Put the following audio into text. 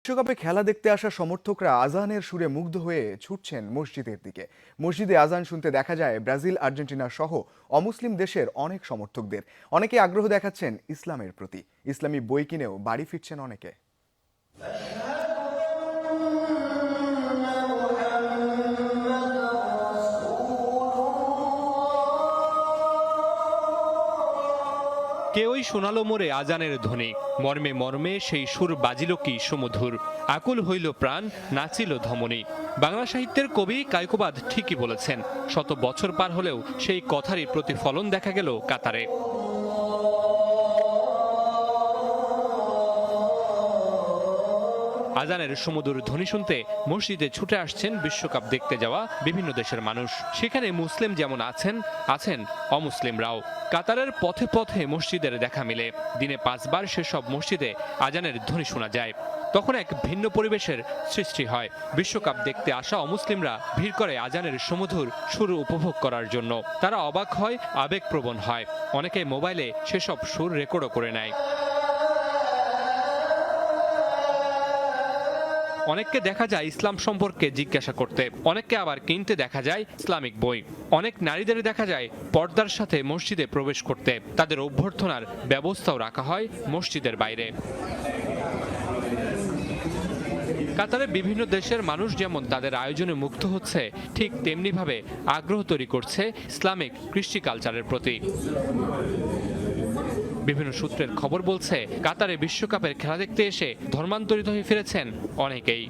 বিশ্বকাপে খেলা দেখতে আসা সমর্থকরা আজানের সুরে মুগ্ধ হয়ে ছুটছেন মসজিদের দিকে। মসজিদে আজান শুনতে দেখা যায় ব্রাজিল, আর্জেন্টিনা সহ অমুসলিম দেশের অনেক সমর্থকদের। অনেকে আগ্রহ দেখাচ্ছেন ইসলামের প্রতি। ইসলামী বই কিনেও বাড়ি ফিরছেন অনেকে। কেউই শোনালো মোরে আজানের ধ্বনি, মর্মে মর্মে সেই সুর বাজিল কি সুমধুর। আকুল হইল প্রাণ, নাচিল ধমনী। বাংলা সাহিত্যের কবি কায়কোবাদ ঠিকই বলেছেন, শত বছর পার হলেও সেই কথারই প্রতিফলন দেখা গেল কাতারে। আজানের সুমধুর ধ্বনি শুনতে মসজিদে ছুটে আসছেন বিশ্বকাপ দেখতে যাওয়া বিভিন্ন দেশের মানুষ। সেখানে মুসলিম যেমন আছেন অমুসলিমরাও। কাতারের পথে পথে মসজিদের দেখা মিলে। দিনে 5 বার সেসব মসজিদে আজানের ধ্বনি শোনা যায়। তখন এক ভিন্ন পরিবেশের সৃষ্টি হয়। বিশ্বকাপ দেখতে আসা অমুসলিমরা ভিড় করে আজানের সুমধুর সুর উপভোগ করার জন্য। তারা অবাক হয়, আবেগপ্রবণ হয়। অনেকে মোবাইলে সেসব সুর রেকর্ডও করে নেয়। অনেককে দেখা যায় ইসলাম সম্পর্কে জিজ্ঞাসা করতে, অনেককে আবার কিনতে দেখা যায় ইসলামিক বই। অনেক নারীদের দেখা যায় পর্দার সাথে মসজিদে প্রবেশ করতে। তাদের অভ্যর্থনার ব্যবস্থাও রাখা হয় মসজিদের বাইরে। কাতারে বিভিন্ন দেশের মানুষ যেমন তাদের আয়োজনে মুগ্ধ হচ্ছে, ঠিক তেমনিভাবে আগ্রহ তৈরি করছে ইসলামিক কৃষ্টি কালচারের প্রতি। বিভিন্ন সূত্রের খবর বলছে, কাতারে বিশ্বকাপের খেলা দেখতে এসে ধর্মান্তরিত হয়ে ফিরেছেন অনেকেই।